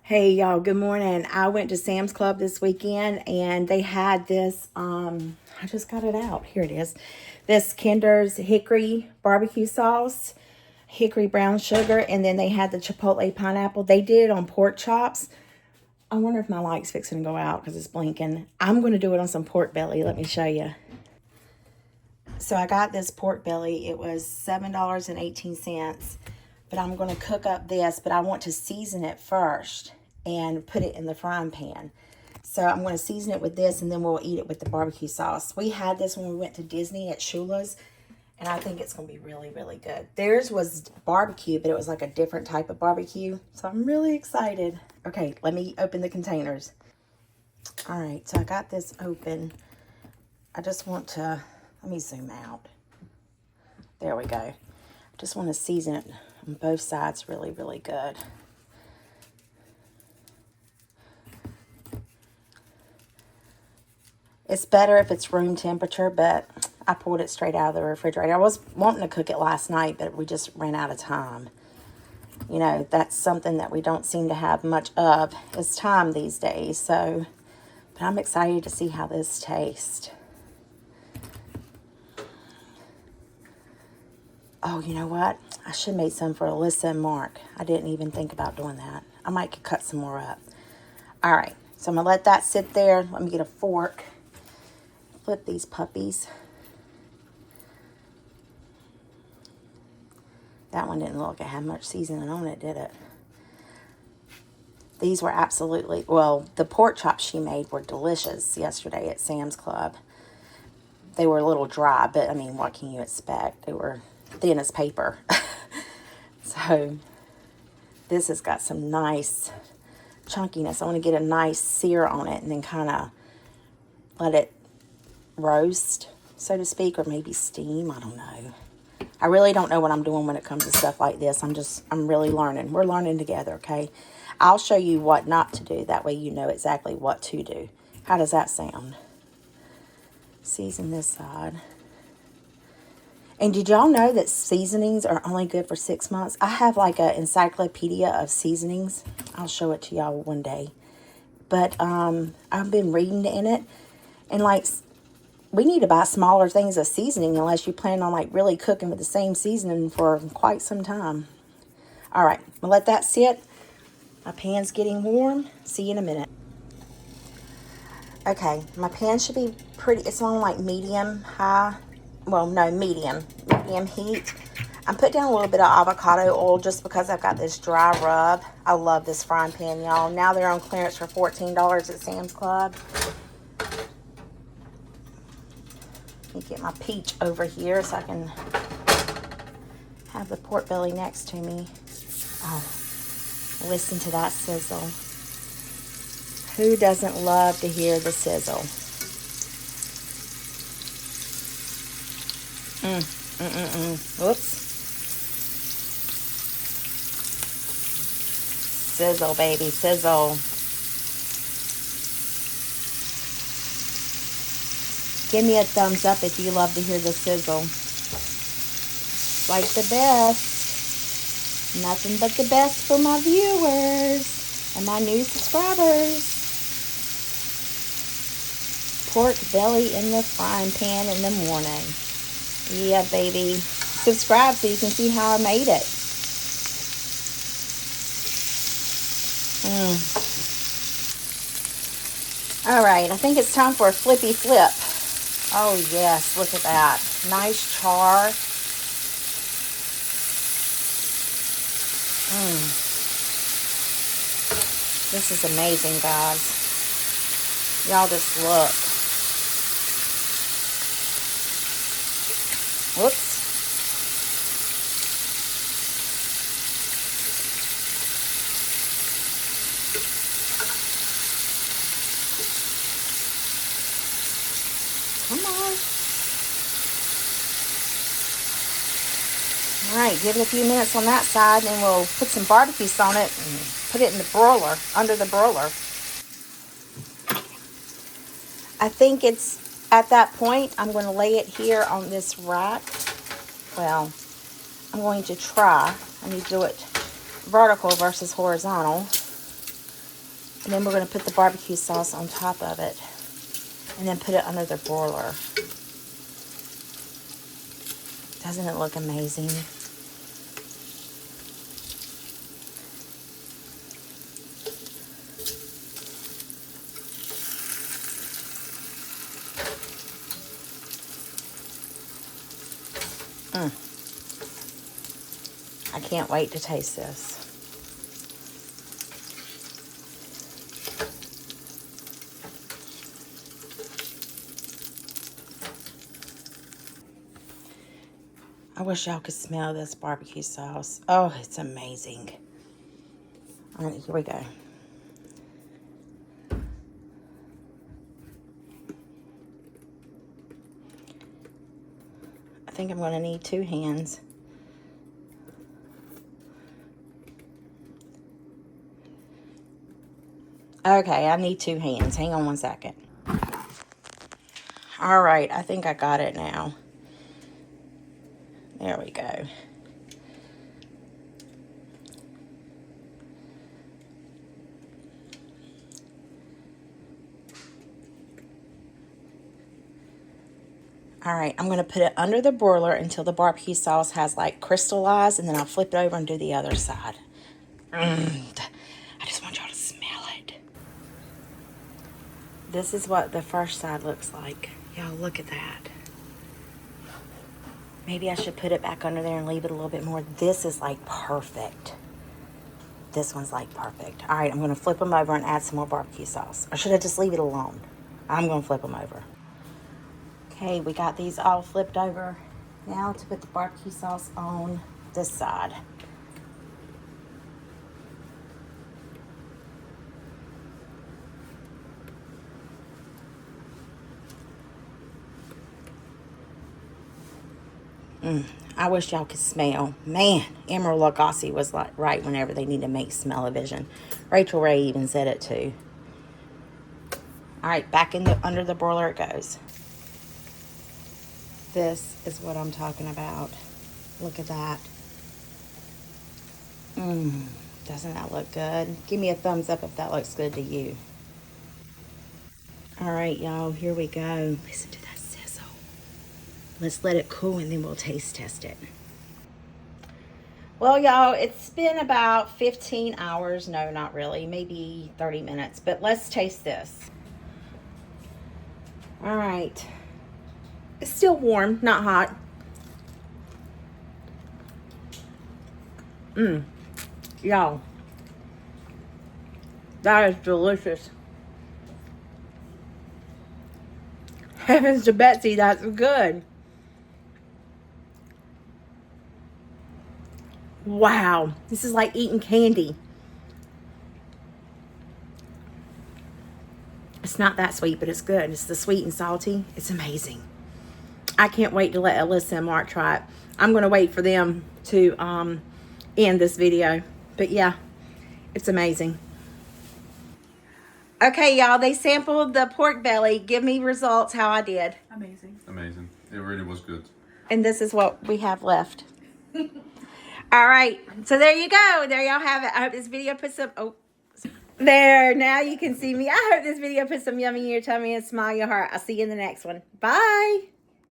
Hey y'all, good morning. I went to Sam's Club this weekend and they had this, I just got it out. Here it is. This Kinder's Hickory barbecue sauce, hickory brown sugar, and then they had the chipotle pineapple. They did it on pork chops. I wonder if my light's fixing to go out because it's blinking. I'm going to do it on some pork belly. Let me show you. So I got this pork belly. It was $7.18. But I'm going to cook up this, but I want to season it first and put it in the frying pan. So I'm going to season it with this, and then we'll eat it with the barbecue sauce. We had this when we went to Disney at Shula's, and I think it's going to be really, really good. Theirs was barbecue, but it was like a different type of barbecue. So I'm really excited. Okay, let me open the containers. All right, so I got this open. I just want to, let me zoom out. There we go. Just want to season it on both sides really, really good. It's better if it's room temperature, but I pulled it straight out of the refrigerator. I was wanting to cook it last night, but we just ran out of time. You know, that's something that we don't seem to have much of is time these days. So, but I'm excited to see how this tastes. Oh, you know what? I should have made some for Alyssa and Mark. I didn't even think about doing that. I might cut some more up. All right, so I'm going to let that sit there. Let me get a fork. Flip these puppies. That one didn't look like it had much seasoning on it, did it? These were absolutely, well, the pork chops she made were delicious yesterday at Sam's Club. They were a little dry, but I mean, what can you expect? They were thin as paper. So this has got some nice chunkiness. I want to get a nice sear on it and then kind of let it roast, so to speak, or maybe steam. I don't know. I really don't know what I'm doing when it comes to stuff like this. I'm really learning. We're learning together, okay? I'll show you what not to do. That way you know exactly what to do. How does that sound? Season this side. And did y'all know that seasonings are only good for 6 months? I have like an encyclopedia of seasonings. I'll show it to y'all one day. But I've been reading in it. And like, we need to buy smaller things of seasoning unless you plan on like really cooking with the same seasoning for quite some time. All right, we'll let that sit. My pan's getting warm. See you in a minute. Okay, my pan should be pretty, it's on like medium high. Well, no, medium heat. I'm putting down a little bit of avocado oil just because I've got this dry rub. I love this frying pan, y'all. Now they're on clearance for $14 at Sam's Club. Let me get my peach over here so I can have the pork belly next to me. Oh, listen to that sizzle. Who doesn't love to hear the sizzle? Whoops. Sizzle, baby, sizzle. Give me a thumbs up if you love to hear the sizzle. Like the best. Nothing but the best for my viewers and my new subscribers. Pork belly in the frying pan in the morning. Yeah, baby. Subscribe so you can see how I made it. All right, I think it's time for a flippy flip. Oh, yes, look at that. Nice char. This is amazing, guys. Y'all just look. Whoops. Come on. All right, give it a few minutes on that side, and then we'll put some barbecue sauce on it and put it in the broiler, under the broiler. I think it's at that point, I'm going to lay it here on this rack. Well, I'm going to try. I need to do it vertical versus horizontal. And then we're going to put the barbecue sauce on top of it. And then put it under the broiler. Doesn't it look amazing? I can't wait to taste this. I wish y'all could smell this barbecue sauce. Oh, it's amazing. All right, here we go. I think I'm going to need 2 hands. Okay, I need 2 hands. Hang on one second. All right, I think I got it now. There we go. All right, I'm going to put it under the broiler until the barbecue sauce has like crystallized, and then I'll flip it over and do the other side. I just want y'all to smell it. This is what the first side looks like. Y'all, look at that. Maybe I should put it back under there and leave it a little bit more. This is like perfect. This one's like perfect. All right, I'm going to flip them over and add some more barbecue sauce. Or should I just leave it alone? I'm going to flip them over. Okay, we got these all flipped over. Now to put the barbecue sauce on this side. I wish y'all could smell. Man, Emerald Lagasse was like right whenever they need to make smell-o-vision. Rachel Ray even said it too. All right, back in the under the broiler it goes. This is what I'm talking about. Look at that. Doesn't that look good? Give me a thumbs up if that looks good to you. All right, y'all, here we go. Listen to that sizzle. Let's let it cool and then we'll taste test it. Well, y'all, it's been about 15 hours. No, not really. Maybe 30 minutes. But let's taste this. All right. It's still warm, not hot. Y'all, that is delicious. Heavens to Betsy, that's good. Wow, this is like eating candy. It's not that sweet, but it's good. It's the sweet and salty. It's amazing. I can't wait to let Alyssa and Mark try it. I'm going to wait for them to end this video. But yeah, it's amazing. Okay, y'all, they sampled the pork belly. Give me results how I did. Amazing. Amazing. It really was good. And this is what we have left. All right, so there you go. There y'all have it. I hope this video put some... Oh, there. Now you can see me. I hope this video put some yummy in your tummy and smile your heart. I'll see you in the next one. Bye.